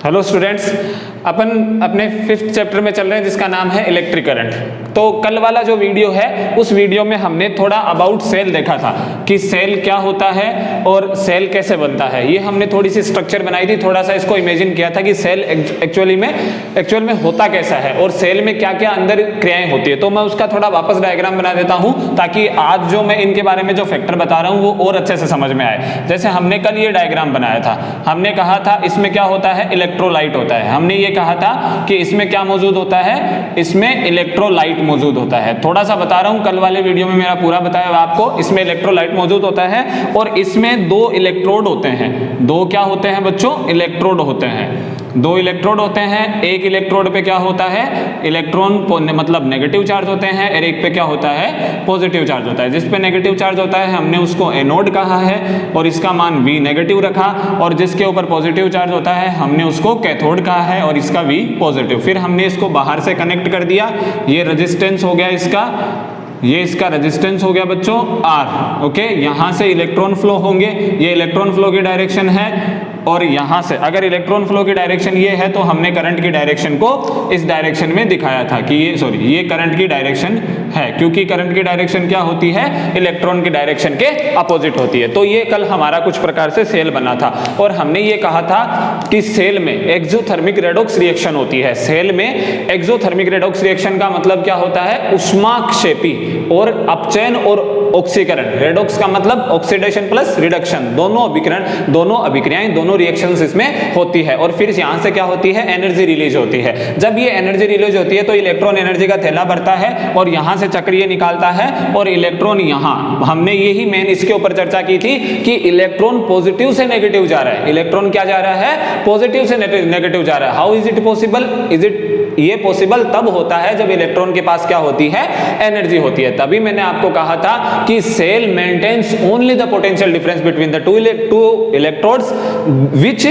Hello students, अपन अपने 5th chapter में चल रहे हैं जिसका नाम है इलेक्ट्रिक करंट। तो कल वाला जो वीडियो है उस वीडियो में हमने थोड़ा अबाउट सेल देखा था कि सेल क्या होता है और सेल कैसे बनता है। ये हमने थोड़ी सी स्ट्रक्चर बनाई थी, थोड़ा सा इसको इमेजिन किया था कि सेल एक्चुअल में होता कैसा है और सेल में क्या क्या अंदर क्रियाएं होती है। तो मैं उसका थोड़ा वापस डायग्राम बना देता हूं ताकि आज जो मैं इनके बारे में जो फैक्टर बता रहा हूं वो और अच्छे से समझ में आए। जैसे हमने कल ये डायग्राम बनाया था, हमने कहा था इसमें क्या होता है, इलेक्ट्रोलाइट होता है। हमने ये कहा था कि इसमें क्या मौजूद होता है, इसमें इलेक्ट्रोलाइट मौजूद होता है। थोड़ा सा बता रहा हूं, कल वाले वीडियो में मेरा पूरा बताया हुआ आपको। इसमें इलेक्ट्रोलाइट मौजूद होता है और इसमें 2 इलेक्ट्रोड होते हैं। 2 क्या होते हैं बच्चों, इलेक्ट्रोड होते हैं। 2 इलेक्ट्रोड होते हैं। एक इलेक्ट्रोड पे क्या होता है, इलेक्ट्रॉन मतलब नेगेटिव चार्ज होते हैं, और एक पे क्या होता है, पॉजिटिव चार्ज होता है। जिस पे नेगेटिव चार्ज होता है हमने उसको एनोड कहा है और इसका मान V नेगेटिव रखा, और जिसके ऊपर पॉजिटिव चार्ज होता है हमने उसको कैथोड कहा है और इसका V पॉजिटिव। फिर हमने इसको बाहर से कनेक्ट कर दिया, ये रेजिस्टेंस हो गया इसका, ये इसका रेजिस्टेंस हो गया बच्चों R। ओके, यहां से इलेक्ट्रॉन फ्लो होंगे, ये इलेक्ट्रॉन फ्लो की डायरेक्शन है, और यहां से अगर इलेक्ट्रॉन फ्लो की डायरेक्शन ये है तो हमने करंट की डायरेक्शन को इस डायरेक्शन में दिखाया था कि ये करंट की डायरेक्शन है, क्योंकि करंट की डायरेक्शन क्या होती है, इलेक्ट्रॉन की डायरेक्शन के अपोजिट होती है। तो ये कल हमारा कुछ प्रकार से सेल बना था और हमने ये कहा था कि सेल में एक्सोथर्मिक रेडॉक्स रिएक्शन होती है। सेल में एक्सोथर्मिक रेडॉक्स रिएक्शन का मतलब क्या होता है, उष्माक्षेपी और अपचयन और ऑक्सीकरण। रेडॉक्स का मतलब ऑक्सीडेशन प्लस रिडक्शन, दोनों अभिक्रियाएं, दोनों रिएक्शंस इसमें होती है। और फिर यहां से क्या होती है, एनर्जी रिलीज होती है। जब ये एनर्जी रिलीज होती है तो इलेक्ट्रॉन एनर्जी का थैला भरता है और यहां से चक्र ये निकालता है, और इलेक्ट्रॉन यहां, हमने यही मेन इसके ऊपर चर्चा की थी कि इलेक्ट्रॉन पॉजिटिव से नेगेटिव जा रहा है। इलेक्ट्रॉन क्या जा रहा है, पॉजिटिव से नेगेटिव जा रहा है। हाउ इज इट पॉसिबल, ये पॉसिबल तब होता है जब इलेक्ट्रॉन के पास क्या होती है, एनर्जी होती है। तभी मैंने आपको कहा था कि cell maintains only the potential difference between the two electrodes which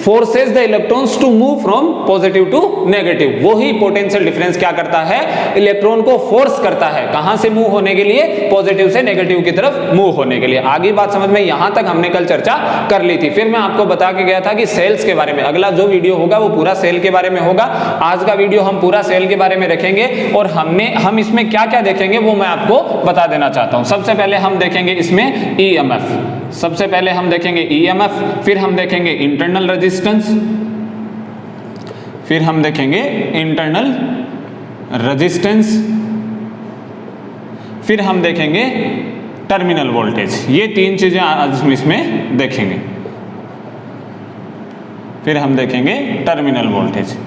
forces the electrons to move from positive to negative. वही पोटेंशियल डिफरेंस क्या करता है, इलेक्ट्रॉन को फोर्स करता है, कहां से मूव होने के लिए, पॉजिटिव से नेगेटिव की तरफ मूव होने के लिए। आगे बात समझ में, यहां तक हमने कल चर्चा कर ली थी। फिर मैं आपको बता के गया था कि सेल्स के बारे में अगला जो वीडियो होगा वो पूरा सेल के बारे में होगा। आज का वीडियो हम पूरा सेल के बारे में रखेंगे और हम इसमें क्या क्या देखेंगे वो मैं आपको बता देना चाहता हूं। सबसे पहले हम देखेंगे इसमें EMF, सबसे पहले हम देखेंगे EMF, फिर हम देखेंगे इंटरनल रेजिस्टेंस, फिर हम देखेंगे इंटरनल रेजिस्टेंस, फिर हम देखेंगे टर्मिनल वोल्टेज। ये 3 चीजें आज हम इसमें देखेंगे। फिर हम देखेंगे टर्मिनल वोल्टेज,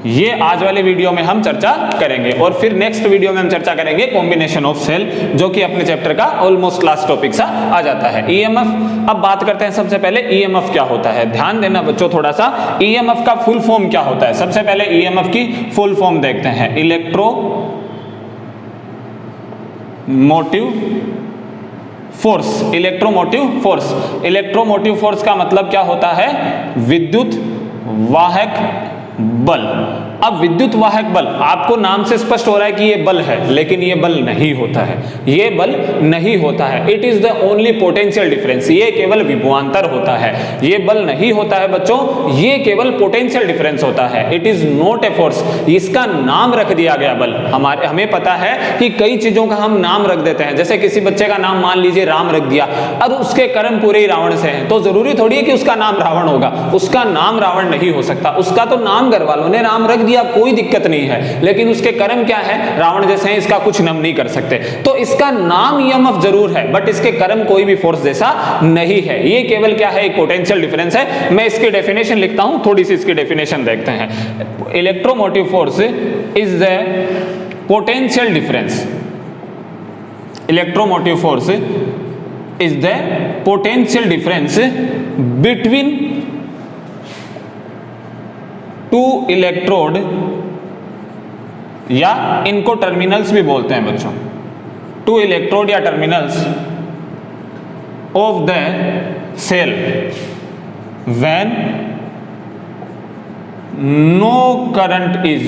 ये आज वाले वीडियो में हम चर्चा करेंगे। और फिर नेक्स्ट वीडियो में हम चर्चा करेंगे कॉम्बिनेशन ऑफ सेल, जो कि अपने चैप्टर का ऑलमोस्ट लास्ट टॉपिक सा आ जाता है। EMF, अब बात करते हैं सबसे पहले EMF क्या होता है। ध्यान देना बच्चों थोड़ा सा, EMF का फुल फॉर्म क्या होता है। सबसे पहले EMF की फुल फॉर्म देखते हैं, electromotive force. Electromotive force, electromotive force का मतलब क्या होता है, विद्युत वाहक बल। अब विद्युत वाहक बल, आपको नाम से स्पष्ट हो रहा है कि ये बल है, लेकिन ये बल नहीं होता है, ये बल नहीं होता है। It is the only potential difference, ये केवल विभवांतर होता है, ये बल नहीं होता है बच्चों, ये केवल पोटेंशियल डिफरेंस होता है। It is not a force, इसका नाम रख दिया गया बल। हमें पता है कि कई चीजों का हम नाम रख देते हैं, जैसे किसी बच्चे का नाम मान लीजिए राम रख दिया, और उसके कर्म पूरे ही रावण से हैं, तो जरूरी थोड़ी है कि उसका नाम रावण होगा। उसका नाम रावण नहीं हो सकता, उसका तो नाम घर वालों ने राम रख दिया, कोई दिक्कत नहीं है, लेकिन उसके कर्म क्या है, रावण जैसे हैं, इसका कुछ हम नहीं कर सकते। तो इसका नाम EMF जरूर है, बट इसके कर्म कोई भी फोर्स जैसा नहीं है। ये केवल क्या है, एक पोटेंशियल डिफरेंस है। मैं इसकी डेफिनेशन लिखता हूं, थोड़ी सी इसकी डेफिनेशन देखते हैं। Electromotive force is the potential difference, electromotive force is the potential difference between 2 electrode, या इनको टर्मिनल्स भी बोलते हैं बच्चों, 2 इलेक्ट्रोड या terminals of the cell when no current is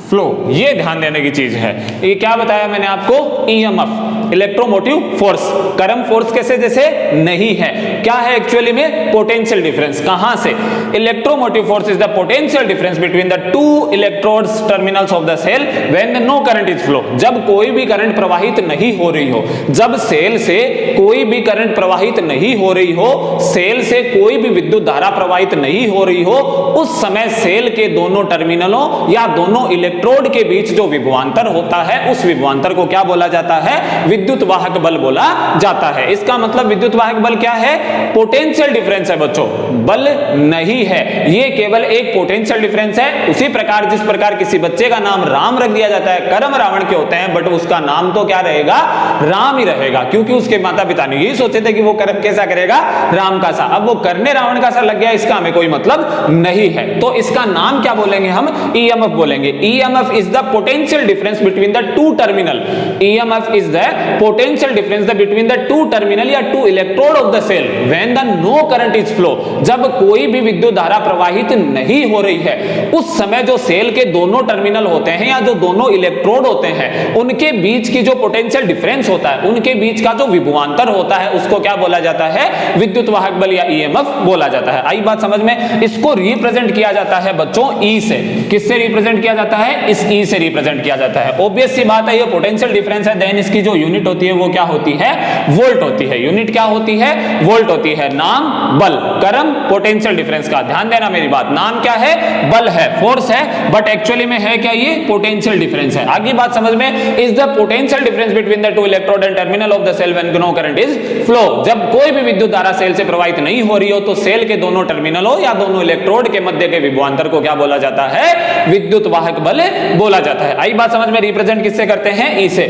flow. ये ध्यान देने की चीज है। ये क्या बताया मैंने आपको, EMF। Electromotive force, current force कैसे जैसे नहीं है, क्या है एक्चुअली में पोटेंशियल डिफरेंस, कहां से, electromotive force is the potential difference between the two electrodes terminals of the cell when no current is flow, जब कोई भी करंट प्रवाहित नहीं हो रही हो, जब सेल से कोई भी करंट प्रवाहित नहीं हो रही हो, सेल से कोई भी विद्युत धारा प्रवाहित नहीं हो रही हो, उस समय सेल के दोनों टर्मिनलों या दोनों इलेक्ट्रोड के बीच जो विभवांतर होता है, उस विभवांतर को क्या बोला जाता है, विद्युत वाहक बल बोला जाता है। इसका मतलब विद्युत वाहक बल क्या है, पोटेंशियल डिफरेंस है बच्चों, बल नहीं है, ये केवल एक पोटेंशियल डिफरेंस है। उसी प्रकार जिस प्रकार किसी बच्चे का नाम राम रख दिया जाता है, कर्म रावण के होते हैं, बट उसका नाम तो क्या रहेगा, राम ही रहेगा, क्योंकि उसके माता पिता ने यही सोचे थे कि वो कर्म कैसा करेगा, राम का सा, अब वो करने रावण का सा लग गया, इसका हमें कोई मतलब नहीं है, तो इसका नाम क्या बोलेंगे हम, ईएमएफ बोलेंगे। EMF is the potential difference between the two terminal, EMF is the potential difference between the two terminal या two electrode of the cell when the no current is flow, जब कोई भी विद्युत धारा प्रवाहित नहीं हो रही है, उस समय जो सेल के दोनों टर्मिनल होते हैं या जो दोनों इलेक्ट्रोड होते हैं, उनके बीच की जो पोटेंशियल डिफरेंस होता है, उनके बीच का जो विभवांतर होता है, उसको क्या बोला जाता है, विद्युत वाहक बल या ईएमएफ बोला जाता है। आई बात समझ में। इसको रिप्रेजेंट किया जाता है बच्चों ई से, किससे रिप्रेजेंट किया जाता है, इस ई से रिप्रेजेंट किया जाता है। ऑब्वियस सी बात है, ये पोटेंशियल डिफरेंस है, देन इसकी जो यूनिट होती है वो क्या होती है, वोल्ट होती है, यूनिट क्या होती है, वोल्ट होती है। नाम बल, कर्म पोटेंशियल डिफरेंस का, ध्यान देना मेरी बात, नाम क्या है, बल है, फोर्स है, बट एक्चुअली में है क्या, ये पोटेंशियल डिफरेंस है। आगे बात समझ में, is the potential difference between the two electrode and terminal of the cell when no current is flow, जब कोई भी विद्युत धारा सेल से प्रवाहित नहीं हो रही हो, तो सेल के दोनों टर्मिनलों या दोनों इलेक्ट्रोड के मध्य के विभवांतर को क्या बोला जाता है, विद्युत वाहक बल बोला जाता है। आई बात समझ में, रिप्रेजेंट किससे करते हैं, ई से,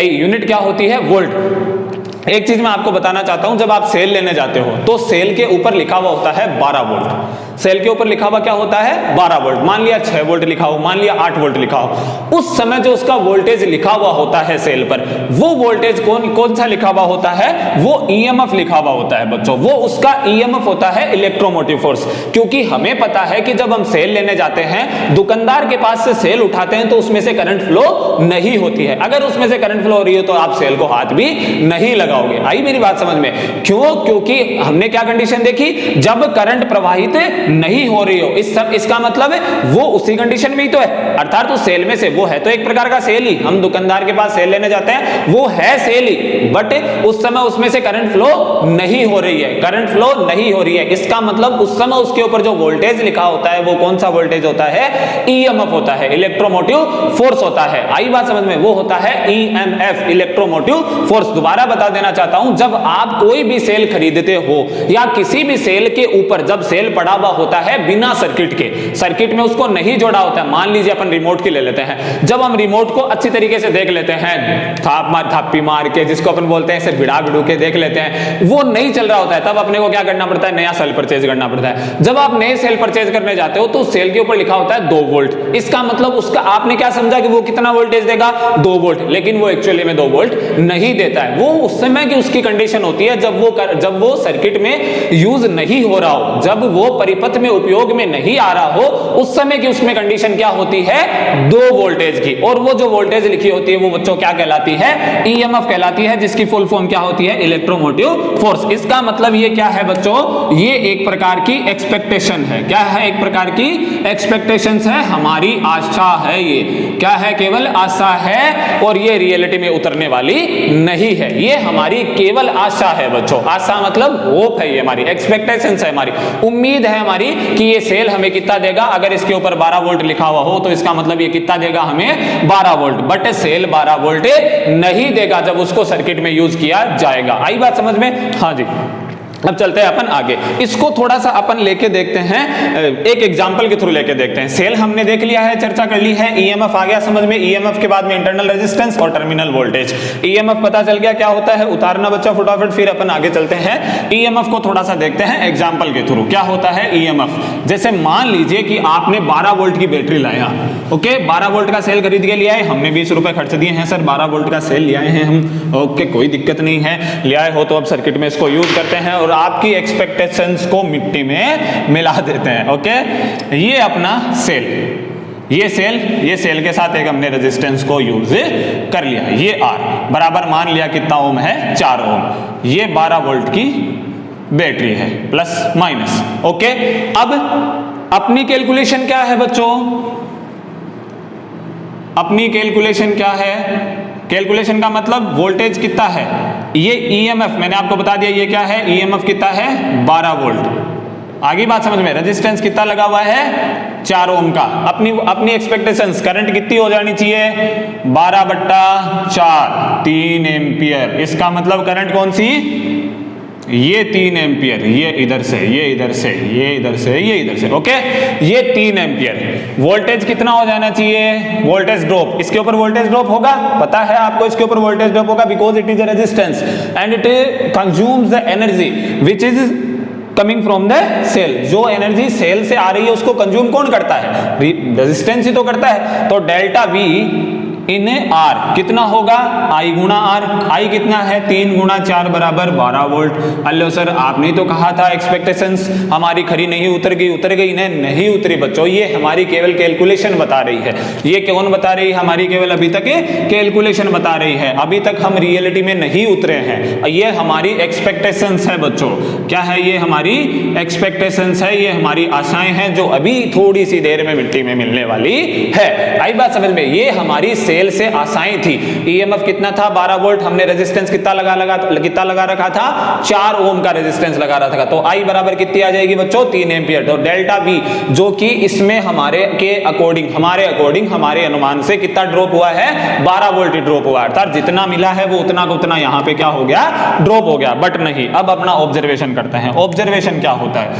यूनिट क्या होती है, वोल्ट। एक चीज मैं आपको बताना चाहता हूं, जब आप सेल लेने जाते हो तो सेल के ऊपर लिखा हुआ होता है 12 वोल्ट, सेल के ऊपर लिखा हुआ क्या होता है, 12 वोल्ट, मान लिया 6 वोल्ट लिखा हो, मान लिया 8 वोल्ट लिखा हो, उस समय जो उसका वोल्टेज लिखा हुआ होता है सेल पर, वो वोल्टेज कौन सा लिखा हुआ होता है, वो ईएमएफ लिखा हुआ होता है बच्चों, वो उसका ईएमएफ होता है, इलेक्ट्रोमोटिव फोर्स। क्योंकि हमें पता है कि जब हम सेल लेने जाते हैं, दुकानदार के पास से सेल उठाते हैं, तो उसमें से करंट फ्लो नहीं होती है, अगर उसमें से करंट फ्लो हो रही है तो आप सेल को हाथ भी नहीं लगाओगे। आई मेरी बात समझ में, क्यों, क्योंकि हमने क्या कंडीशन देखी, जब करंट प्रवाहित नहीं हो रही हो, इसका मतलब है वो उसी कंडीशन में ही तो है, अर्थात उस सेल में से, वो है तो एक प्रकार का सेल ही, हम दुकानदार के पास सेल लेने जाते हैं, वो है सेल ही, बट उस समय उसमें से करंट फ्लो नहीं हो रही है, करंट फ्लो नहीं हो रही है, इसका मतलब उस समय उसके ऊपर जो वोल्टेज लिखा होता है, वो कौन सा वोल्टेज होता है, ईएमएफ होता है, इलेक्ट्रोमोटिव फोर्स होता है। आई बात समझ में, वो होता है ईएमएफ, इलेक्ट्रोमोटिव फोर्स। दोबारा बता देना चाहता हूं, जब आप कोई भी सेल खरीदते हो या किसी भी सेल के ऊपर जब सेल पड़ा हुआ होता है बिना सर्किट के, सर्किट में उसको नहीं जोड़ा होता है, मान लीजिए अपन रिमोट की ले लेते हैं, जब हम रिमोट को अच्छी तरीके से देख लेते हैं, थापी मार के, जिसको अपन बोलते हैं, ऐसे भिड़ा भिड़ू के देख लेते हैं, वो नहीं चल रहा होता है, तब अपने को क्या करना पड़ता है, नया सेल परचेज करना पड़ता है। जब आप नए सेल परचेज करने जाते हो तो उस सेल के ऊपर लिखा होता है 2 वोल्ट, इसका मतलब उसका आपने क्या समझा कि वो कितना वोल्टेज देगा, 2 वोल्ट, लेकिन वो एक्चुअली में 2 वोल्ट नहीं देता है। वो उस समय की उसकी कंडीशन होती है जब वो सर्किट में यूज नहीं हो रहा हो, जब वो परिपथ में उपयोग में नहीं आ रहा हो, उस समय की उसमें कंडीशन क्या होती है, 2 वोल्टेज की, और वो जो वोल्टेज लिखी होती है वो बच्चों क्या कहलाती है, ईएमएफ कहलाती है, जिसकी फुल फॉर्म क्या होती है, इलेक्ट्रोमोटिव फोर्स। इसका मतलब ये क्या है बच्चों, ये एक प्रकार की एक्सपेक्टेशन है, क्या है, एक प्रकार की एक्सपेक्टेशन है, हमारी आशा है, ये क्या है, केवल आशा है, और ये रियलिटी में उतरने वाली नहीं है, ये हमारी केवल आशा है बच्चों। आशा मतलब होप है, ये हमारी एक्सपेक्टेशंस है, हमारी उम्मीद है हमारी कि ये सेल हमें कितना देगा, अगर इसके ऊपर 12 वोल्ट लिखा हुआ हो तो इसका मतलब ये कितना देगा हमें, 12 वोल्ट, बट सेल 12 वोल्ट नहीं देगा जब उसको सर्किट में यूज किया जाएगा। आई बात समझ में, हाँ जी। अब चलते हैं अपन आगे, इसको थोड़ा सा अपन लेके देखते हैं, एक एग्जांपल के थ्रू लेके देखते हैं। सेल हमने देख लिया है, चर्चा कर ली है, ईएमएफ आ गया समझ में, ईएमएफ के बाद में इंटरनल रेजिस्टेंस और टर्मिनल वोल्टेज। ईएमएफ पता चल गया क्या होता है, उतारना बच्चा फटाफट, फिर अपन आगे चलते हैं। ईएमएफ को थोड़ा सा देखते हैं एग्जाम्पल के थ्रू, क्या होता है ईएमएफ। जैसे मान लीजिए कि आपने 12 वोल्ट की बैटरी लाया, ओके, 12 वोल्ट का सेल खरीद के लिया है, हमने 20 रुपए खर्च दिए हैं सर, 12 वोल्ट का सेल ले आए हैं हम, ओके, कोई दिक्कत नहीं है, ले आए हो तो अब सर्किट में इसको यूज करते हैं और आपकी एक्सपेक्टेशंस को मिट्टी में मिला देते हैं। ओके, ये अपना सेल, ये सेल के साथ एक हमने रेजिस्टेंस को यूज कर लिया। ये R बराबर मान लिया कितना ओम है, 4 ओम। ये 12 वोल्ट की बैटरी है, प्लस माइनस। ओके, अब अपनी कैलकुलेशन क्या है बच्चों? अपनी कैलकुलेशन क्या है? कैलकुलेशन का मतलब वोल्टेज कितना है, ये ईएमएफ मैंने आपको बता दिया, ये क्या है, ईएमएफ कितना है, 12 वोल्ट। आगे बात समझ में, रेजिस्टेंस कितना लगा हुआ है, 4 ओम का। अपनी एक्सपेक्टेशंस, करंट कितनी हो जानी चाहिए, 12/4 3 एम्पियर। इसका मतलब करंट कौन सी, ये 3 एम्पियर, ये इधर से, ये इधर से, ये इधर से, ये इधर से। ओके, ये 3 एम्पियर। वोल्टेज कितना हो जाना चाहिए, वोल्टेज ड्रॉप, इसके ऊपर वोल्टेज ड्रॉप होगा, पता है आपको इसके ऊपर वोल्टेज ड्रॉप होगा, because it is a resistance and it consumes the energy which is coming from the cell. जो एनर्जी सेल से आ रही है उसको कंज्यूम कौन करता है, रेजिस्टेंस ही तो करता है। तो डेल्टा V इन R कितना होगा, I गुणा R। I कितना है, 3 गुणा 4 बराबर 12 वोल्ट। अल्लो सर आपने तो कहा था एक्सपेक्टेशंस हमारी खरी नहीं उतर गई नहीं उतरी बच्चों, ये हमारी केवल कैलकुलेशन बता रही है। ये कौन बता रही है, हमारी केवल अभी तक कैलकुलेशन बता रही है, अभी तक हम रियलिटी में नहीं उतरे हैं। ये हमारी एक्सपेक्टेशंस है बच्चों, क्या है, ये हमारी एक्सपेक्टेशंस है, ये हमारी आशाएं हैं जो अभी थोड़ी सी देर में मिट्टी में मिलने वाली है। आई बात समझ में, ये हमारी सेल से आशाएं थी। ईएमएफ कितना था, 12 वोल्ट। हमने रेजिस्टेंस कितना लगा रखा था, 4 ओम का रेजिस्टेंस लगा रखा था। तो आई बराबर कितनी आ जाएगी बच्चों, 3 एम्पियर। तो डेल्टा V जो कि इसमें हमारे अकॉर्डिंग हमारे अनुमान से कितना ड्रॉप हुआ है, 12 वोल्ट ड्रॉप हुआ, अर्थात जितना मिला है वो उतना का उतना यहाँ पे क्या हो गया, ड्रॉप हो गया। बट नहीं, अब अपना ऑब्जर्वेशन करते हैं। ऑब्जर्वेशन क्या होता है,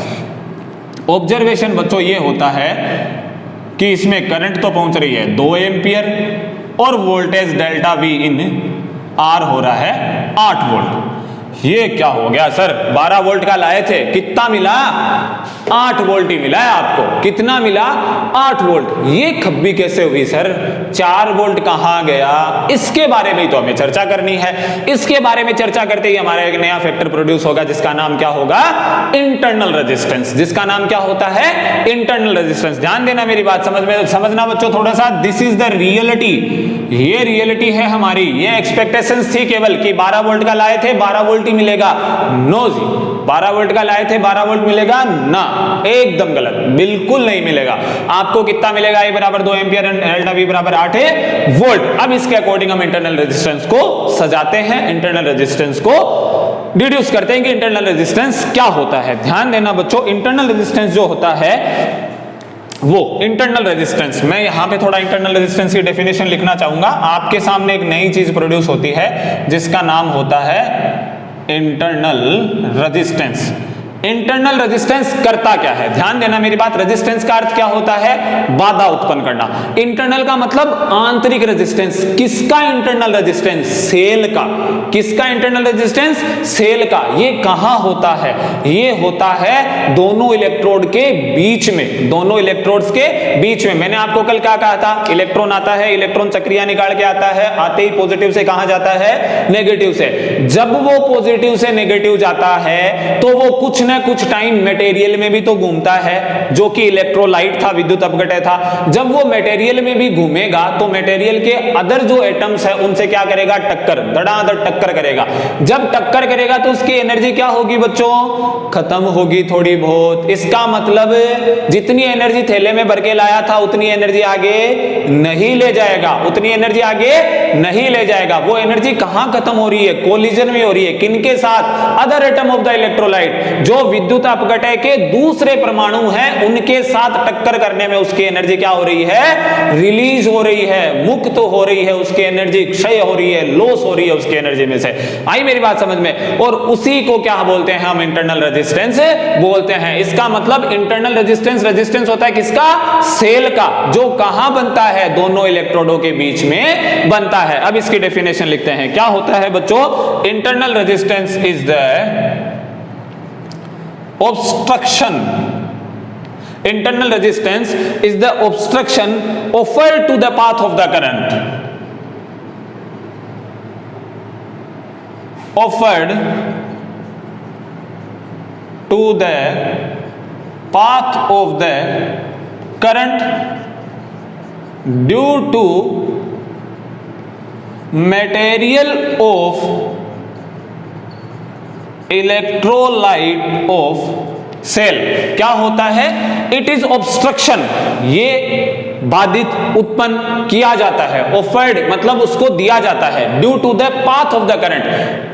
ऑब्जर्वेशन बच्चों ये होता है कि इसमें करंट तो पहुंच रही है 2 एम्पियर और वोल्टेज डेल्टा V इन R हो रहा है 8 वोल्ट। ये क्या हो गया सर, 12 वोल्ट का लाए थे, कितना मिला, 8 वोल्ट ही मिला है आपको। कितना मिला, 8 वोल्ट। ये खब्बी कैसे हुई सर, 4 वोल्ट कहां गया, इसके बारे में तो हमें चर्चा करनी है। इसके बारे में चर्चा करते ही हमारा एक नया फैक्टर प्रोड्यूस होगा जिसका नाम क्या होगा, इंटरनल रेजिस्टेंस। जिसका नाम क्या होता है, इंटरनल रेजिस्टेंस। ध्यान देना मेरी बात समझना बच्चों थोड़ा सा, दिस इज द रियलिटी, ये रियलिटी है हमारी। ये एक्सपेक्टेशंस थी केवल कि 12 वोल्ट का लाए थे 12 वोल्ट ही मिलेगा, नो जी, 12 वोल्ट का लाए थे 12 वोल्ट मिलेगा ना, एकदम गलत, बिल्कुल नहीं मिलेगा। आपको कितना मिलेगा, A बराबर 2 एम्पियर, डेल्टा V बराबर 8 वोल्ट। अब इसके अकॉर्डिंग हम इंटरनल रेजिस्टेंस को सजाते हैं, इंटरनल रेजिस्टेंस को डिड्यूस करते हैं कि इंटरनल रेजिस्टेंस क्या होता है। ध्यान देना बच्चों, इंटरनल रेजिस्टेंस जो होता है वो इंटरनल रेजिस्टेंस, मैं यहां पे थोड़ा इंटरनल रेजिस्टेंस की डेफिनेशन लिखना चाहूंगा। आपके सामने एक नई चीज प्रोड्यूस होती है जिसका नाम होता है इंटरनल रेजिस्टेंस। इंटरनल रेजिस्टेंस करता क्या है, ध्यान देना मेरी बात। रेजिस्टेंस का अर्थ क्या होता है, बाधा उत्पन्न करना। इंटरनल का मतलब आंतरिक रेजिस्टेंस। किसका इंटरनल रेजिस्टेंस, सेल का। किसका इंटरनल रेजिस्टेंस, सेल का। ये कहां होता है, ये होता है दोनों इलेक्ट्रोड के बीच में, दोनों इलेक्ट्रोड्स के बीच में। मैंने आपको कल क्या कहा था, इलेक्ट्रॉन आता है, इलेक्ट्रॉन चक्रिया निकाल के आता है, आते ही पॉजिटिव से कहां जाता है, नेगेटिव से। जब वो पॉजिटिव से नेगेटिव जाता है तो वो कुछ न कुछ टाइम मटेरियल में भी तो घूमता है, जो कि इलेक्ट्रोलाइट था, विद्युत अपघटय था। जब वो मटेरियल में भी घूमेगा तो मटेरियल के अदर जो एटम्स है उनसे क्या करेगा, टक्कर, धड़ाधड़ टक्कर करेगा। जब टक्कर करेगा तो उसकी एनर्जी क्या होगी बच्चों, खत्म होगी थोड़ी बहुत। इसका मतलब जितनी एनर्जी थैले में भर के लाया था उतनी एनर्जी आगे नहीं ले जाएगा, उतनी एनर्जी आगे नहीं ले जाएगा। वो एनर्जी कहां खत्म हो रही है, कोलिजन में हो रही है। किनके साथ, other atom of the electrolyte, जो विद्युत अपघटय के दूसरे परमाणु हैं उनके साथ टक्कर करने में उसकी एनर्जी क्या हो रही है, रिलीज हो रही है, मुक्त हो रही है, उसकी एनर्जी क्षय हो रही है, लॉस हो रही है उसकी एनर्जी में से। आई मेरी बात समझ में। और उसी को क्या बोलते हैं हम, इंटरनल रेजिस्टेंस बोलते हैं। इसका मतलब इंटरनल रेजिस्टेंस, रेजिस्टेंस होता है किसका, सेल का, जो कहां बनता है, दोनों इलेक्ट्रोडों के बीच में बनता है। अब इसकी डेफिनेशन लिखते हैं, क्या होता है बच्चों, internal resistance is the obstruction, internal resistance is the obstruction offered to the path of the current, offered to the path of the current due to material of electrolyte of cell क्या होता है? It is obstruction, ये बाधित उत्पन्न किया जाता है। Offered मतलब उसको दिया जाता है। Due to the path of the current,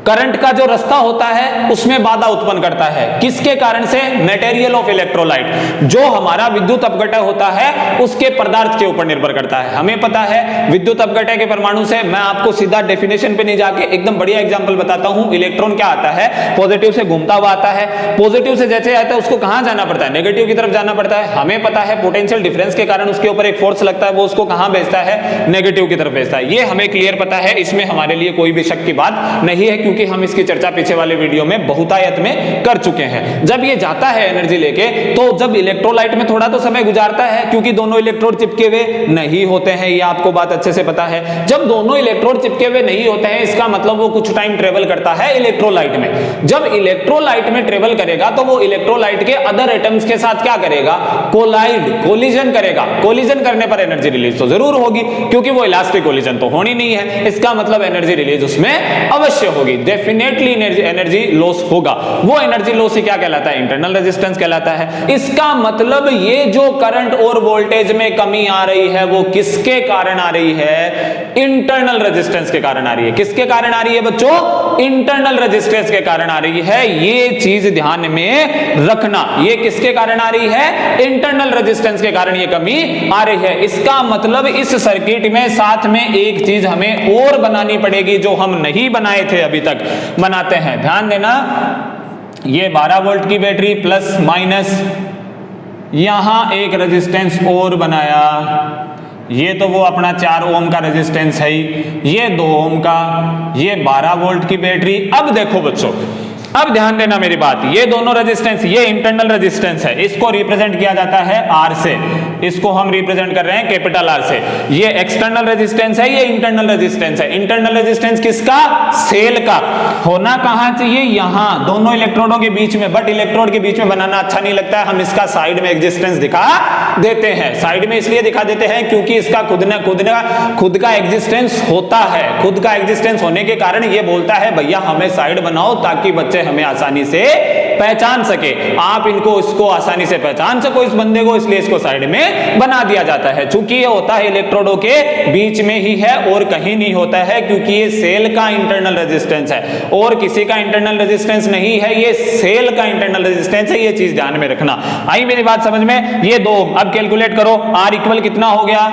current का जो रास्ता होता है उसमें बाधा उत्पन्न करता है। किसके कारण से? मटेरियल ऑफ इलेक्ट्रोलाइट, जो हमारा विद्युत अपघटय होता है उसके पदार्थ के ऊपर निर्भर करता है। हमें पता है विद्युत अपघटय के परमाणु से, मैं आपको सीधा डेफिनेशन पे नहीं जाके एकदम बढ़िया एग्जांपल बताता हूं। इलेक्ट्रॉन क्या आता है? पॉजिटिव से घूमता हुआ आता है। पॉजिटिव से जैसे आता है उसको कहां जाना पड़ता है? नेगेटिव की तरफ जाना पड़ता है। हमें पता है पोटेंशियल डिफरेंस के कारण उसके ऊपर एक फोर्स लगता है, वो उसको कहां भेजता है? नेगेटिव की तरफ भेजता है। ये हमें क्लियर पता है, इसमें हमारे लिए कोई भी शक की बात नहीं है, क्योंकि हम इसकी चर्चा पीछे वाले वीडियो में बहुतायत में कर चुके हैं। जब ये जाता है एनर्जी लेके, तो जब इलेक्ट्रोलाइट में थोड़ा तो समय गुजारता है, क्योंकि दोनों इलेक्ट्रोड चिपके हुए नहीं होते हैं, ये आपको बात अच्छे से पता है। जब दोनों इलेक्ट्रोड चिपके हुए नहीं होते हैं, इसका मतलब वो कुछ टाइम ट्रेवल करता है इलेक्ट्रोलाइट में। जब इलेक्ट्रोलाइट में ट्रेवल करेगा तो वो इलेक्ट्रोलाइट के अदर एटम्स के साथ क्या करेगा? कोलाइड, कोलिजन करेगा। कोलिजन करने पर एनर्जी रिलीज तो जरूर होगी, क्योंकि वो इलास्टिक कोलिजन तो होनी नहीं है। इसका मतलब एनर्जी रिलीज उसमें अवश्य होगी। डेफिनेटली एनर्जी लॉस होगा। वो एनर्जी लॉस ही क्या कहलाता है? इंटरनल रेजिस्टेंस कहलाता है। इसका मतलब ये जो करंट और वोल्टेज में कमी आ रही है वो किसके कारण आ रही है? इंटरनल रेजिस्टेंस के कारण आ रही है। किसके कारण आ रही है बच्चों? इंटरनल रेजिस्टेंस के कारण आ रही है। ये चीज ध्यान में रखना। ये किसके कारण आ रही है? इंटरनल रेजिस्टेंस के कारण ये कमी आ रही है। इसका मतलब इस सर्किट में साथ में एक चीज हमें और बनानी पड़ेगी जो हम नहीं बनाए थे अभी तक, बनाते हैं। ध्यान देना, ये 12 वोल्ट की बैटरी प्लस माइनस, यहां एक रेजिस्टेंस और बनाया, ये तो वो अपना 4 ओम का रेजिस्टेंस है ही, ये 2 ओम का, ये 12 वोल्ट की बैटरी। अब देखो बच्चों, अब ध्यान देना मेरी बात, ये दोनों रेजिस्टेंस, ये इंटरनल रेजिस्टेंस है, इसको रिप्रेजेंट किया जाता है R से, इसको हम रिप्रेजेंट कर रहे हैं कैपिटल R से। ये एक्सटर्नल रेजिस्टेंस है, ये इंटरनल रेजिस्टेंस है। इंटरनल रेजिस्टेंस किसका? सेल का। होना कहां चाहिए? यहां दोनों इलेक्ट्रोडों के बीच में, बट इलेक्ट्रोड के बीच में बनाना अच्छा नहीं लगता है, हम इसका साइड में एग्जिस्टेंस दिखा देते हैं। साइड में इसलिए दिखा देते हैं क्योंकि इसका खुद का एग्जिस्टेंस होता है। खुद का एग्जिस्टेंस होने के कारण ये बोलता है भैया हमें साइड बनाओ ताकि बच्चे हमें आसानी से पहचान सके। आप इनको इसको आसानी से पहचान सको इस बंदे को, इसलिए इसको साइड में बना दिया जाता है। चूंकि ये होता है इलेक्ट्रोडों के बीच में ही है और कहीं नहीं होता है, क्योंकि ये सेल का इंटरनल रेजिस्टेंस है और किसी का इंटरनल रेजिस्टेंस नहीं है, ये सेल का इंटरनल रेजिस्टेंस है। ये चीज ध्यान में रखना। आई मेरी बात समझ में? ये 2 अब कैलकुलेट करो, R इक्वल कितना हो गया?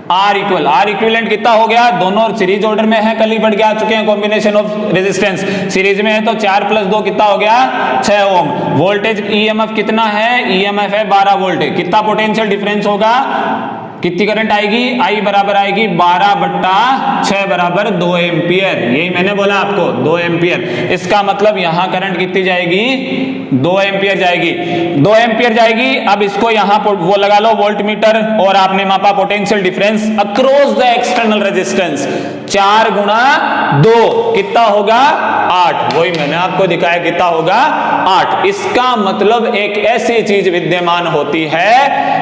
R इक्विवेलेंट कितना हो गया? दोनों सीरीज ऑर्डर में है, कल ही बढ़ के आ चुके हैं। कॉम्बिनेशन ऑफ रेजिस्टेंस सीरीज में है तो 4 + 2 कितना हो गया? 6 ओम। वोल्टेज EMF कितना है? EMF है 12 वोल्ट। कितना पोटेंशियल डिफरेंस होगा? कितनी करंट आएगी? I बराबर आएगी 12/6 बराबर 2 एम्पियर। यही मैंने बोला आपको, 2 एम्पियर। इसका मतलब यहां करंट कितनी जाएगी? 2 एम्पियर जाएगी। 2 एम्पियर जाएगी। अब इसको यहां वो लगा लो वोल्ट मीटर, और आपने मापा potential difference across the external resistance. 4 × 2 कितना होगा? 8। वही मैंने आपको दिखाया, कितना होगा? 8। इसका मतलब एक ऐसी चीज विद्यमान होती है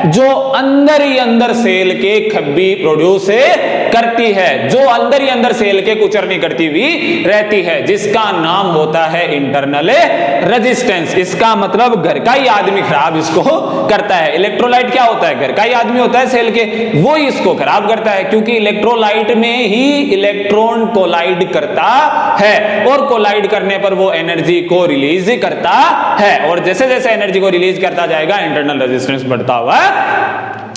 जो अंदर ही अंदर सेल के खब्बी प्रोड्यूस करती है, जो अंदर ही अंदर सेल के कुचरनी करती हुई रहती है, जिसका नाम होता है इंटरनल रेजिस्टेंस। इसका मतलब घर का ही आदमी खराब इसको करता है। इलेक्ट्रोलाइट क्या होता है? घर का ही आदमी होता है सेल के, वो ही इसको खराब करता है, क्योंकि इलेक्ट्रोलाइट में ही इलेक्ट्रॉन कोलाइड करता है और कोलाइड करने पर वो एनर्जी को रिलीज करता है, और जैसे जैसे एनर्जी को रिलीज करता जाएगा इंटरनल रेजिस्टेंस बढ़ता हुआ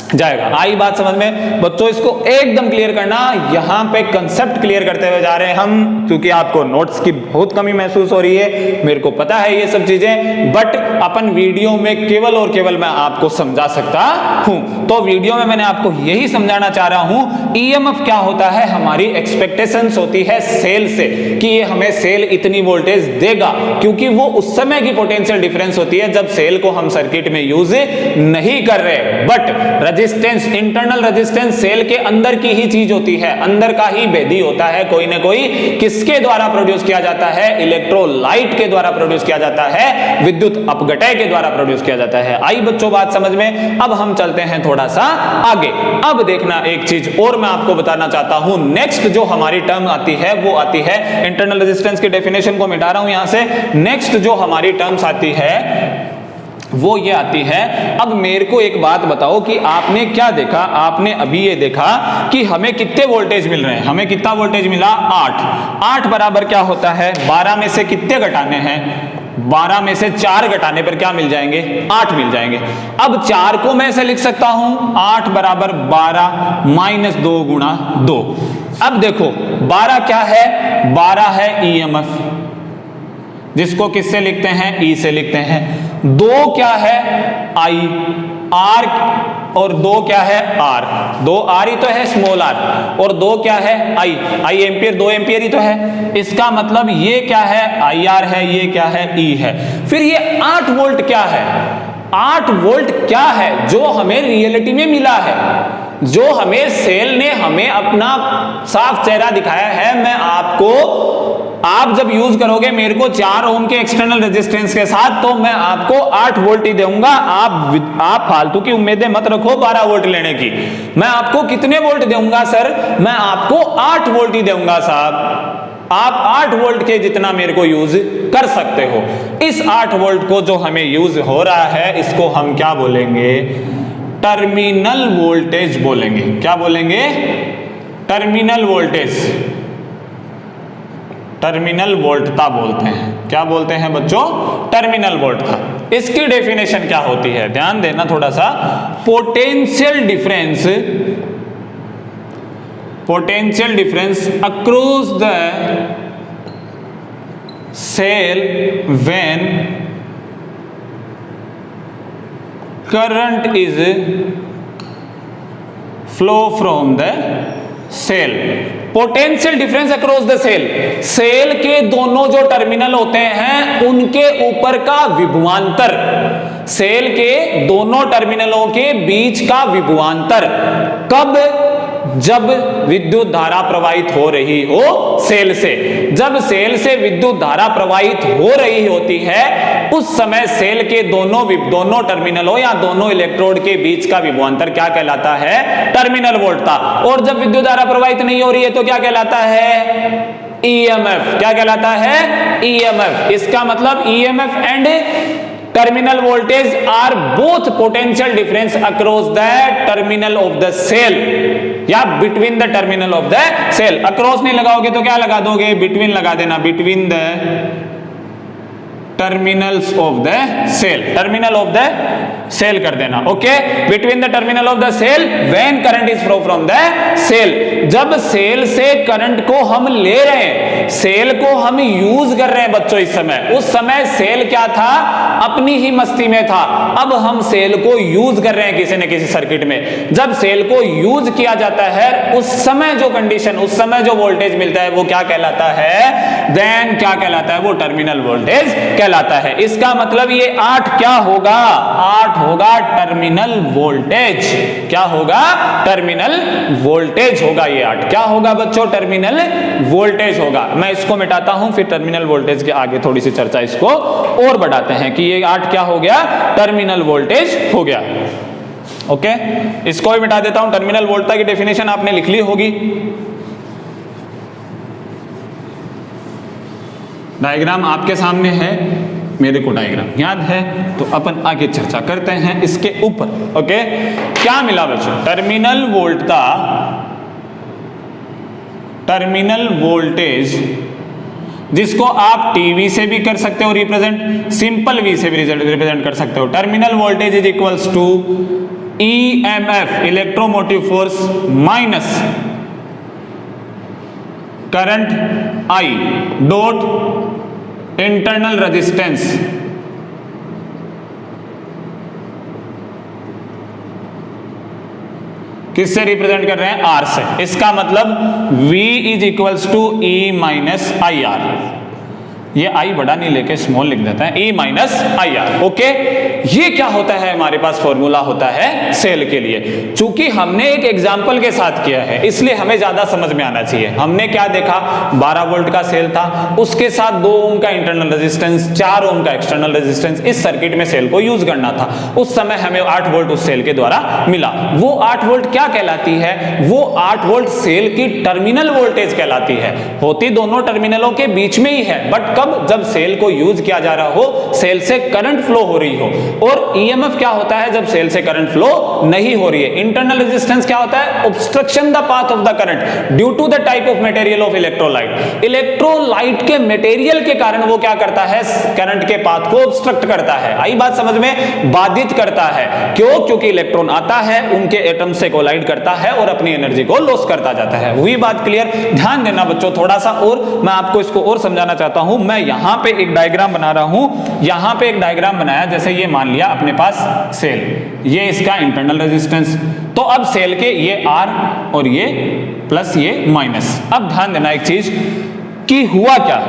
जाएगा। आई बात समझ में बच्चों? इसको एकदम क्लियर करना। यहां पे कंसेप्ट क्लियर करते हुए जा रहे हैं हम, क्योंकि आपको नोट्स की बहुत कमी महसूस हो रही है, मेरे को पता है ये सब चीजें, बट अपन वीडियो में केवल और केवल मैं आपको समझा सकता हूं। तो वीडियो में मैंने आपको यही समझाना चाह रहा हूं, EMF क्या होता है? हमारी एक्सपेक्टेशंस होती है सेल से कि ये हमें सेल इतनी वोल्टेज देगा, क्योंकि वो उस समय की पोटेंशियल डिफरेंस होती है जब सेल को हम सर्किट में यूज नहीं कर रहे। But resistance, internal resistance cell के अंदर की ही चीज होती है, अंदर का ही भेदी होता है कोई ना कोई। किसके द्वारा प्रोड्यूस किया जाता है? इलेक्ट्रोलाइट के द्वारा प्रोड्यूस किया जाता है, विद्युत अपघटय के द्वारा प्रोड्यूस किया जाता है। आई बच्चों बात समझ में? अब हम चलते हैं थोड़ा सा आगे। अब देखना एक चीज और मैं आपको बताना चाहता हूं, नेक्स्ट जो हमारी टर्म आती है वो आती है, इंटरनल रेजिस्टेंस की डेफिनेशन को मिटा रहा हूं यहां से। नेक्स्ट जो हमारी टर्म्स आती है वो ये आती है, अब मेरे को एक बात बताओ कि आपने क्या देखा, आपने अभी ये देखा कि हमें कितने वोल्टेज मिल रहे हैं, हमें कितना वोल्टेज मिला? 8। 8 बराबर क्या होता है? 12 में से कितने घटाने हैं? 12 में से 4 घटाने पर क्या मिल जाएंगे? 8 मिल जाएंगे। अब 4 को मैं ऐसे लिख सकता हूं, 8 बराबर 12 माइनस 2 गुणा 2। अब देखो 12 क्या है? 12 है ईएमएफ, जिसको किससे लिखते हैं? ई से लिखते हैं। 2 क्या है? आई, आर, और 2 क्या है? आर। 2 आर ही तो है, स्मॉल आर, और 2 क्या है? आई। आई एम्पियर, 2 एम्पियर ही तो है। इसका मतलब ये क्या है? आई आर है, ये क्या है? ई है। फिर ये 8 वोल्ट क्या है? 8 वोल्ट क्या है जो हमें रियलिटी में मिला है, जो हमें सेल ने हमें अपना साफ चेहरा दिखाया है। मैं आपको, आप जब यूज करोगे मेरे को 4 ओम के एक्सटर्नल रेजिस्टेंस के साथ, तो मैं आपको 8 वोल्ट ही दूंगा। आप फालतू की उम्मीदें मत रखो 12 वोल्ट लेने की। मैं आपको कितने वोल्ट दूंगा सर? मैं आपको 8 वोल्ट ही दूंगा साहब। आप 8 वोल्ट के जितना मेरे को यूज कर सकते हो। इस 8 वोल्ट को जो हमें यूज हो रहा है, इसको हम क्या बोलेंगे? टर्मिनल वोल्टेज बोलेंगे। क्या बोलेंगे? टर्मिनल वोल्टेज, टर्मिनल वोल्टता बोलते हैं। क्या बोलते हैं बच्चों? टर्मिनल वोल्टता। इसकी डेफिनेशन क्या होती है? ध्यान देना थोड़ा सा। Potential difference, potential difference across the cell when current is flow from the cell. Potential difference across the cell, cell के दोनों जो टर्मिनल होते हैं उनके ऊपर का विभवांतर, सेल के दोनों टर्मिनलों के बीच का विभवांतर। कब? जब विद्युत धारा प्रवाहित हो रही हो सेल से। जब सेल से विद्युत धारा प्रवाहित हो रही होती है उस समय सेल के दोनों टर्मिनलों या दोनों इलेक्ट्रोड के बीच का विभवांतर क्या कहलाता है? टर्मिनल वोल्टता। और जब विद्युत धारा प्रवाहित नहीं हो रही है तो क्या कहलाता है? ईएमएफ। क्या कहलाता है? ईएमएफ। इसका मतलब EMF and terminal voltage are both potential difference across the terminal of the cell या between the terminal of the cell. Across नहीं लगाओगे तो क्या लगा दोगे? बिटवीन लगा देना, between the terminals of the cell, terminal of the cell कर देना। Okay, between the terminal of the cell when current is flow from the cell. जब सेल से करंट को हम ले रहे हैं, सेल को हम यूज कर रहे हैं बच्चों इस समय, उस समय सेल क्या था? अपनी ही मस्ती में था। अब हम सेल को यूज कर रहे हैं किसी न किसी सर्किट में। जब सेल को यूज किया जाता है उस समय जो कंडीशन, उस समय जो वोल्टेज मिलता है वो क्या कहलाता है? देन क्या कहलाता है? वो टर्मिनल वोल्टेज कहलाता है। इसका मतलब ये 8 क्या होगा? 8 होगा टर्मिनल वोल्टेज। क्या होगा? टर्मिनल वोल्टेज होगा। ये 8 क्या होगा बच्चों? टर्मिनल वोल्टेज होगा। मैं इसको मिटाता हूं, फिर टर्मिनल वोल्टेज के आगे थोड़ी सी चर्चा इसको और बढ़ाते हैं कि ये 8 क्या हो गया? टर्मिनल वोल्टेज हो गया। ओके, इसको भी मिटा देता हूं। टर्मिनल वोल्टता की डेफिनेशन आपने लिख ली होगी। डायग्राम आपके सामने है, मेरे को डायग्राम याद है, तो अपन आगे चर्चा करते हैं इसके ऊपर। ओके, क्या मिला बच्चों? टर्मिनल वोल्टता, टर्मिनल वोल्टेज, जिसको आप टीवी से भी कर सकते हो रिप्रेजेंट, सिंपल वी से भी रिप्रेजेंट कर सकते हो। Terminal voltage is equals to EMF, electromotive force, minus current I dot internal resistance किससे रिप्रेजेंट कर रहे हैं? आर से। इसका मतलब V is equals to E minus I R. ये आई बड़ा नहीं लेके स्मॉल लिख देता है, E minus I are. Okay, ये क्या होता है, हमारे पास फॉर्मूला होता है सेल के लिए। चूंकि हमने एक एग्जांपल के साथ किया है इसलिए हमें ज्यादा समझ में आना चाहिए। हमने क्या देखा, 12 वोल्ट का सेल था, उसके साथ 2 ओम का इंटरनल रेजिस्टेंस, 4 ओम का एक्सटर्नल रेजिस्टेंस, इस सर्किट में सेल को यूज करना था। उस समय हमें 8 वोल्ट उस सेल के द्वारा मिला। वो 8 वोल्ट क्या कहलाती है, वो 8 वोल्ट सेल की टर्मिनल वोल्टेज कहलाती है। होती दोनों टर्मिनलों के बीच में ही है, बट कब, जब सेल को यूज किया जा रहा हो, सेल से करंट फ्लो हो रही हो। और ईएमएफ क्या होता है, जब सेल से करंट फ्लो नहीं हो रही है। इंटरनल रेजिस्टेंस क्या होता है, obstruction the path of the current due to the type of material of electrolyte. Electrolyte के मटेरियल के कारण वो क्या करता है, करंट के पाथ को ऑब्स्ट्रक्ट करता है। आई बात समझ में, बाधित करता है। क्यों, क्योंकि इलेक्ट्रॉन आता है, उनके एटम से कोलाइड करता है और अपनी एनर्जी को लॉस करता जाता है। हुई बात क्लियर? ध्यान देना बच्चों थोड़ा सा, और मैं आपको इसको और समझाना चाहता हूं। मैं यहां पे एक डायग्राम बना रहा हूं, यहां पे एक डायग्राम बनाया, जैसे ये मान लिया अपने पास सेल, ये इसका इंटरनल रेजिस्टेंस, तो अब सेल के ये आर और ये प्लस ये माइनस। अब ध्यान देना एक चीज कि हुआ क्या,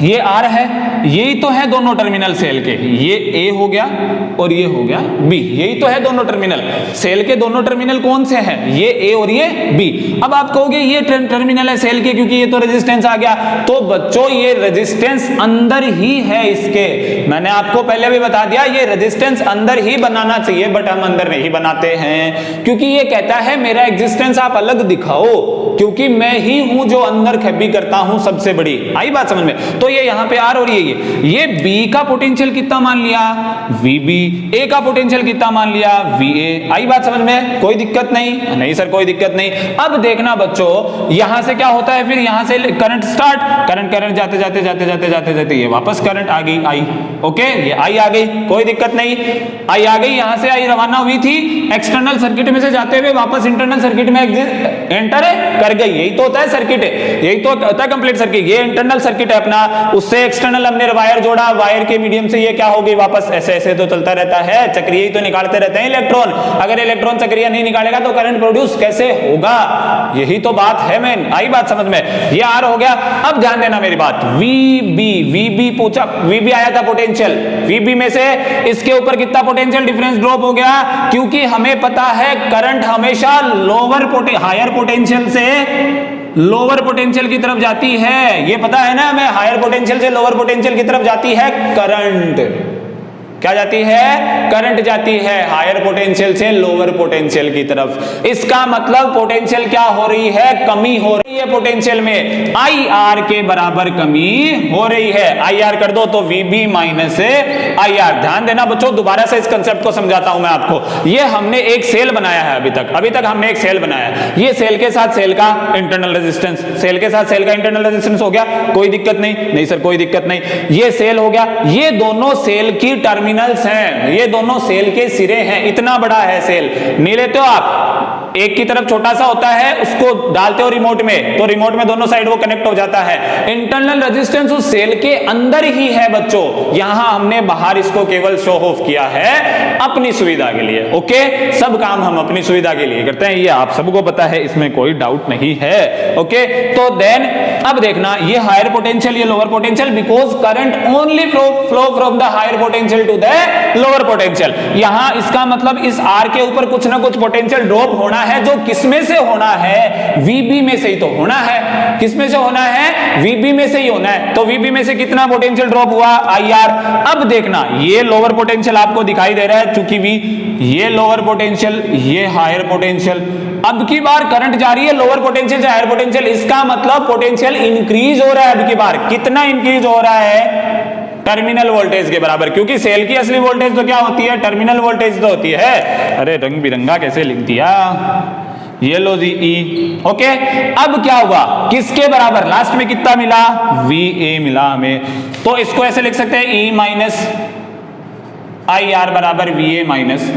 ये आर है, यही तो है दोनों टर्मिनल सेल के, ये ए हो गया और ये हो गया बी, यही तो है दोनों टर्मिनल सेल के। दोनों टर्मिनल कौन से हैं, ये ए और ये बी। अब आप कहोगे ये टर्मिनल है सेल के क्योंकि ये तो रेजिस्टेंस आ गया, तो बच्चों ये रेजिस्टेंस अंदर ही है इसके। मैंने आपको पहले भी बता दिया ये रेजिस्टेंस अंदर ही बनाना चाहिए, बट हम अंदर नहीं बनाते हैं, क्योंकि ये कहता है मेरा एग्जिस्टेंस आप अलग दिखाओ, क्योंकि मैं ही हूं जो अंदर खबी करता हूं सबसे बड़ी। आई बात समझ में? तो ये यहां पे आर और ये बी का पोटेंशियल कितना मान लिया, वीबी, ए का पोटेंशियल कितना मान लिया, वीए। आई बात समझ में? कोई दिक्कत नहीं? नहीं सर कोई दिक्कत नहीं। अब देखना बच्चों यहां से क्या होता है, फिर यहां से करंट स्टार्ट, करंट जाते जाते जाते जाते जाते जाते ये वापस करंट आ गई आई। ओके, ये आई आ गई, कोई दिक्कत नहीं, आई आ गई। यहां से आई रवाना हुई थी, एक्सटर्नल सर्किट में से जाते हुए वापस इंटरनल सर्किट में एंटर कर गई। यही तो होता है सर्किट, यही तो होता है कंप्लीट सर्किट। ये इंटरनल सर्किट है अपना, उससे एक्सटर्नल हमने वायर जोड़ा, वायर के मीडियम से ये क्या हो गई वापस, ऐसे ऐसे तो चलता रहता है, चक्रीय ही तो निकालते रहते हैं इलेक्ट्रॉन। अगर इलेक्ट्रॉन चक्रीय नहीं निकालेगा तो करंट प्रोड्यूस कैसे होगा, यही तो बात है मेन। आई बात समझ में? ये आर हो गया। अब ध्यान देना मेरी बात, वीबी पूछा, वीबी आया था पोटेंशियल, वीबी में से इसके ऊपर कितना पोटेंशियल डिफरेंस ड्रॉप हो गया, क्योंकि हमें पता है करंट हमेशा हायर पोटेंशियल से लोअर पोटेंशियल की तरफ जाती है। ये पता है ना हमें, हायर पोटेंशियल से लोअर पोटेंशियल की तरफ जाती है करंट। क्या जाती है, करंट जाती है हायर पोटेंशियल से लोअर पोटेंशियल की तरफ। इसका मतलब पोटेंशियल क्या हो रही है, कमी हो रही है पोटेंशियल में, आई आर के बराबर कमी हो रही है। आई आर कर दो तो वीबी माइनस आई आर। ध्यान देना बच्चों, दोबारा से इस कंसेप्ट को समझाता हूं मैं आपको। ये हमने एक सेल बनाया है, अभी तक हमने एक सेल बनाया है। ये सेल के साथ सेल का इंटरनल रेजिस्टेंस, सेल के साथ सेल का इंटरनल रेजिस्टेंस हो गया, कोई दिक्कत नहीं, नहीं सर कोई दिक्कत नहीं। ये सेल हो गया, ये दोनों सेल की टर्मिनल्स हैं, ये दोनों सेल के सिरे हैं। इतना बड़ा है सेल, नहीं लेते हो आप, एक की तरफ छोटा सा होता है, उसको डालते हो रिमोट में, तो रिमोट में दोनों साइड वो कनेक्ट हो जाता है। इंटरनल रेजिस्टेंस उस सेल के अंदर ही है बच्चों, यहां हमने बाहर इसको केवल शो ऑफ किया है अपनी सुविधा के लिए। ओके, सब काम हम अपनी सुविधा के लिए करते हैं, ये आप सबको पता है, इसमें कोई डाउट नहीं है। ओके, तो देन अब देखना, ये हायर पोटेंशियल, ये lower potential, because current only flow from the higher potential to the lower potential. यहां इसका मतलब इस आर के ऊपर कुछ ना कुछ पोटेंशियल ड्रॉप होना है, जो किसमें से होना है, वीबी में से ही तो होना है। किसमें से होना है, वीबी में से ही होना है। तो वीबी में से कितना पोटेंशियल ड्रॉप हुआ, आई आर। अब देखना, ये लोअर पोटेंशियल आपको दिखाई दे रहा है, चूंकि भी ये लोअर पोटेंशियल, ये हायर पोटेंशियल। अब की बार करंट जा रही है लोअर पोटेंशियल से हायर पोटेंशियल, इसका मतलब पोटेंशियल इंक्रीज हो रहा है। अब की बार कितना इंक्रीज हो रहा है, टर्मिनल वोल्टेज के बराबर, क्योंकि सेल की असली वोल्टेज तो क्या होती है, टर्मिनल वोल्टेज तो होती है। अरे रंग बिरंगा कैसे लिख दिया, ये लो जी ई। ओके, अब क्या हुआ, किसके बराबर, लास्ट में कितना मिला, वी ए मिला हमें, तो इसको ऐसे लिख सकते हैं ई माइनस आई आर बराबर V A minus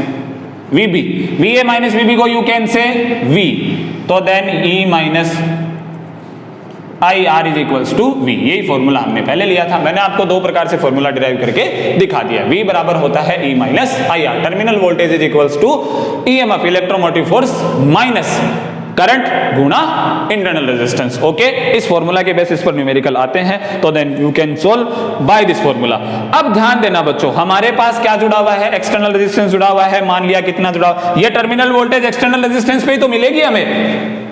VB. V A minus VB को यू कैन से वी, तो then E minus I R is equals to V. यही फॉर्मूला हमने पहले लिया था, मैंने आपको दो प्रकार से फॉर्मूला डिराइव करके दिखा दिया। वी बराबर होता है E minus I R, terminal voltage is equals to EMF electromotive force minus current गुना इंटरनल रेजिस्टेंस। ओके, इस फॉर्मूला के बेसिस पर न्यूमेरिकल आते हैं, तो then you can solve by this formula. अब ध्यान देना बच्चों, हमारे पास क्या जुड़ा हुआ है, एक्सटर्नल रेजिस्टेंस जुड़ा हुआ है। मान लिया कितना जुड़ा हुआ, ये टर्मिनल वोल्टेज एक्सटर्नल रेजिस्टेंस पे ही तो मिलेगी हमें।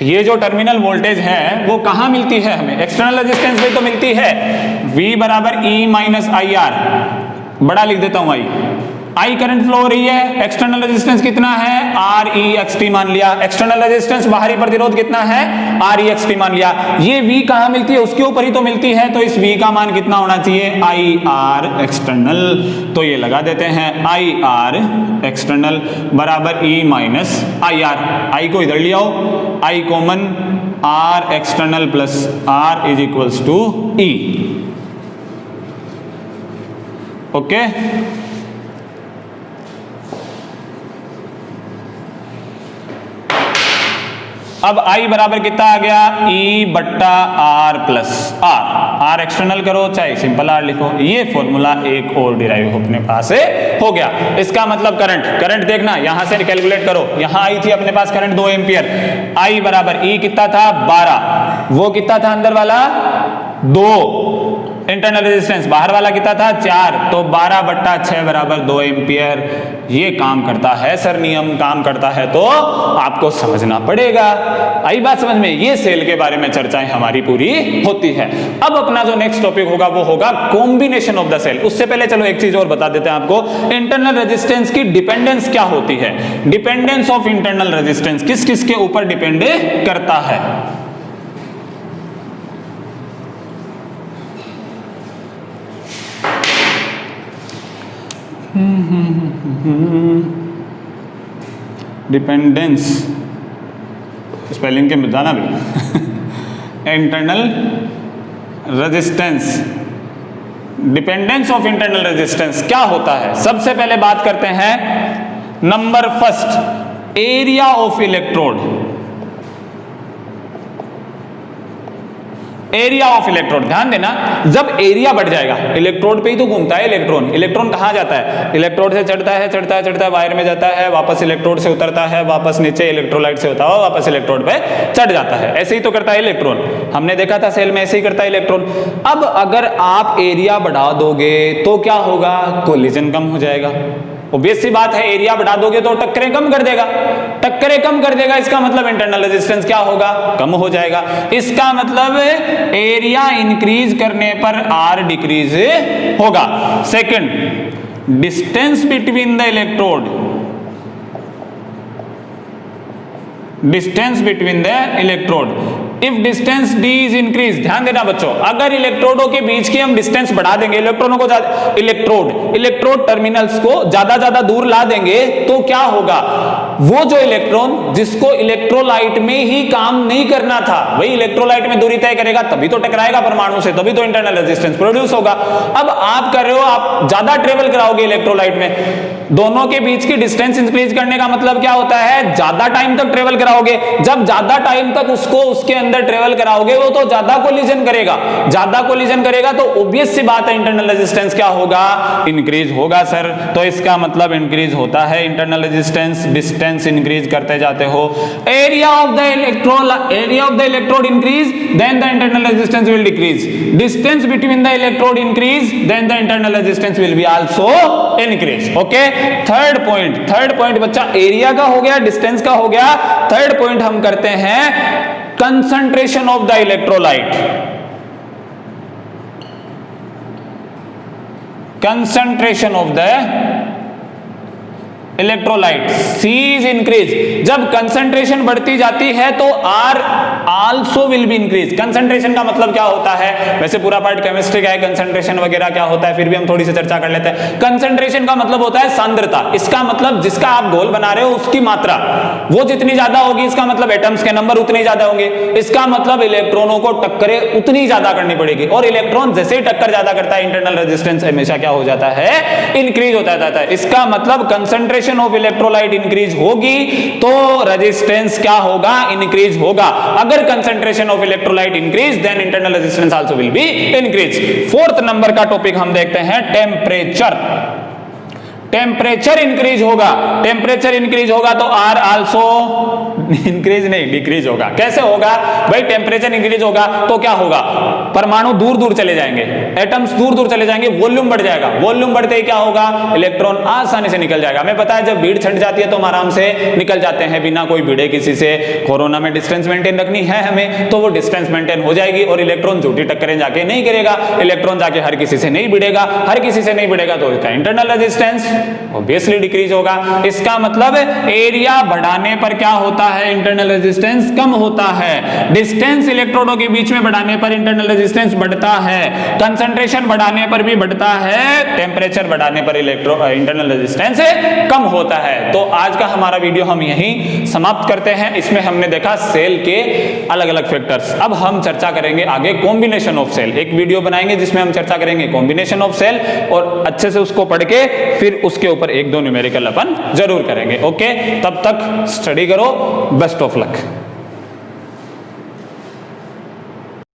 ये जो टर्मिनल वोल्टेज है वो कहां मिलती है हमें, एक्सटर्नल रेजिस्टेंस पे तो मिलती है। V बराबर E माइनस IR, बड़ा लिख देता हूं I करंट फ्लो हो रही है, एक्सटर्नल रेजिस्टेंस कितना है REXT मान लिया, एक्सटर्नल रेजिस्टेंस बाहरी प्रतिरोध कितना है REXT मान लिया। ये V कहां मिलती है, उसके ऊपर ही तो मिलती है, तो इस V का मान कितना होना चाहिए IR एक्सटर्नल। तो ये लगा देते हैं IR एक्सटर्नल बराबर E माइनस IR। I को इधर ले आओ, I common, R external plus R is equals to E। Okay, अब I बराबर कितना आ गया E बट्टा R प्लस R एक्सटर्नल करो चाहे सिंपल R लिखो। ये फॉर्मूला एक और डिराइव अपने पास हो गया। इसका मतलब करंट देखना, यहां से कैलकुलेट करो। यहां आई थी अपने पास करंट 2 एम्पियर, I बराबर E कितना था 12, वो कितना था अंदर वाला 2, इंटरनल रेजिस्टेंस बाहर वाला कितना था 4, तो 12 बट्टा 6 बराबर 2 एम्पियर। ये काम करता है सर, नियम काम करता है तो आपको समझना पड़ेगा। आई बात समझ में, ये सेल के बारे में चर्चाएं हमारी पूरी होती है। अब अपना जो नेक्स्ट टॉपिक होगा वो होगा कॉम्बिनेशन ऑफ द सेल। उससे पहले चलो एक चीज और बता देते हैं आपको, इंटरनल रेजिस्टेंस की डिपेंडेंस क्या होती है। डिपेंडेंस ऑफ इंटरनल रेजिस्टेंस किस किस के ऊपर डिपेंड करता है। डिपेंडेंस स्पेलिंग के बताना भी internal resistance, dependence of internal resistance क्या होता है। सबसे पहले बात करते हैं number first, area of electrode. Area of electrode, ध्यान देना, जब एरिया बढ़ जाएगा, इलेक्ट्रोड पे ही तो घूमता है इलेक्ट्रॉन। इलेक्ट्रॉन कहां जाता है, इलेक्ट्रोड से चढ़ता है वायर में जाता है, वापस इलेक्ट्रोड से उतरता है, वापस नीचे इलेक्ट्रोलाइट से होता है, वापस इलेक्ट्रोड पे चढ़ जाता है। ऐसे ही तो करता है इलेक्ट्रॉन, हमने देखा था सेल में ऐसे ही करता है इलेक्ट्रॉन। अब अगर आप एरिया बढ़ा दोगे तो क्या होगा, कोलिजन कम हो जाएगा। ऑब्वियस सी बात है, एरिया बढ़ा दोगे तो टक्करें कम कर देगा, टक्करें कम कर देगा, इसका मतलब इंटरनल रेजिस्टेंस क्या होगा, कम हो जाएगा। इसका मतलब एरिया इंक्रीज करने पर आर डिक्रीज होगा। Second, distance between the electrode, distance between the electrode, if distance d is increase, ध्यान देना बच्चों, अगर इलेक्ट्रोडों के बीच की हम डिस्टेंस बढ़ा देंगे, इलेक्ट्रॉनों को इलेक्ट्रोड टर्मिनल्स को ज्यादा दूर ला देंगे, तो क्या होगा, वो जो इलेक्ट्रॉन जिसको इलेक्ट्रोलाइट में ही काम नहीं करना था, वही इलेक्ट्रोलाइट में दूरी तय करेगा, तभी तो टकराएगा परमाणु से, तभी तो इंटरनल रेजिस्टेंस प्रोड्यूस होगा। अब आप कर रहे हो, आप ज्यादा ट्रेवल कराओगे इलेक्ट्रोलाइट में, दोनों के बीच की डिस्टेंस इंक्रीज करने का मतलब क्या होता है, ज्यादा टाइम तक ट्रेवल कराओगे। जब ज्यादा टाइम तक उसको उसके अंदर ट्रेवल कराओगे, वो तो ज्यादा कोलिजन करेगा, ज्यादा कोलिजन करेगा, तो ऑब्वियस सी बात है इंटरनल रेजिस्टेंस क्या होगा, इंक्रीज होगा सर। तो इसका मतलब इंक्रीज होता है इंटरनल रेजिस्टेंस, डिस्टेंस इंक्रीज करते जाते हो, area of the electrode increase, then the internal resistance will decrease, distance between the electrode increase, then the internal resistance will be also increase. Okay, third point बच्चा area का हो गया, distance का हो गया। थर्ड पॉइंट हम करते हैं concentration of the electrolyte, concentration of the electrolyte, C is increase. जब कंसंट्रेशन बढ़ती जाती है तो R also will be increase. Concentration का मतलब क्या होता है, वैसे पूरा पार्ट केमिस्ट्री का है, कंसंट्रेशन वगैरह क्या होता है, फिर भी हम थोड़ी सी चर्चा कर लेते हैं। कंसंट्रेशन का मतलब होता है सांद्रता, इसका मतलब जिसका आप गोल बना रहे हो उसकी मात्रा, वो जितनी ज्यादा होगी, इसका मतलब एटम्स के नंबर उतने ज्यादा होंगे, इसका मतलब इलेक्ट्रॉनों को टक्करें उतनी ज्यादा करनी पड़ेगी। और इलेक्ट्रॉन जैसे ही टक्कर ज्यादा करता है, इंटरनल रेजिस्टेंस हमेशा क्या हो जाता है, इंक्रीज होता जाता है। इसका मतलब कंसंट्रेशन ऑफ इलेक्ट्रोलाइट इंक्रीज होगी तो रेजिस्टेंस क्या होगा, इंक्रीज होगा। अगर concentration of electrolyte increase, then internal resistance also will be increase. Fourth number का टॉपिक हम देखते हैं टेम्परेचर। टेम्परेचर इंक्रीज होगा, टेम्परेचर इंक्रीज होगा तो आर आल्सो इंक्रीज नहीं, डिक्रीज होगा। कैसे होगा भाई? टेम्परेचर इंक्रीज होगा तो क्या होगा? परमाणु दूर दूर चले जाएंगे, एटम्स दूर दूर चले जाएंगे, वॉल्यूम बढ़ जाएगा। वॉल्यूम बढ़ते ही क्या होगा? इलेक्ट्रॉन आसानी से निकल जाएगा। हमें पता है जब भीड़ छट जाती है तो हम आराम से निकल जाते हैं बिना कोई भिड़े किसी से। कोरोना में डिस्टेंस मेंटेन रखनी है हमें, तो वो डिस्टेंस मेंटेन हो जाएगी और इलेक्ट्रॉन झूठी टक्करें जाके नहीं करेगा। इलेक्ट्रॉन जाके हर किसी से नहीं भिड़ेगा, हर किसी से नहीं भिड़ेगा तो इसका इंटरनल रेजिस्टेंस ऑब्वियसली डिक्रीज होगा। इसका मतलब एरिया बढ़ाने पर क्या होता है? इंटरनल रेजिस्टेंस कम होता है। डिस्टेंस इलेक्ट्रोडों के बीच में बढ़ाने पर इंटरनल रेजिस्टेंस बढ़ता है। कंसंट्रेशन बढ़ाने पर भी बढ़ता है, टेम्परेचर बढ़ाने पर इंटरनल रेजिस्टेंस कम होता है। तो आज का हमारा वीडियो हम यहीं समाप्त करते हैं। इसमें हमने देखा सेल के अलग अलग फैक्टर्स। अब हम चर्चा करेंगे आगे कॉम्बिनेशन ऑफ सेल। एक वीडियो बनाएंगे जिसमें हम चर्चा करेंगे कॉम्बिनेशन ऑफ सेल और अच्छे से उसको पढ़ के फिर उसके ऊपर एक दो न्यूमेरिकल अपन जरूर करेंगे। ओके, तब तक स्टडी करो। Best of luck.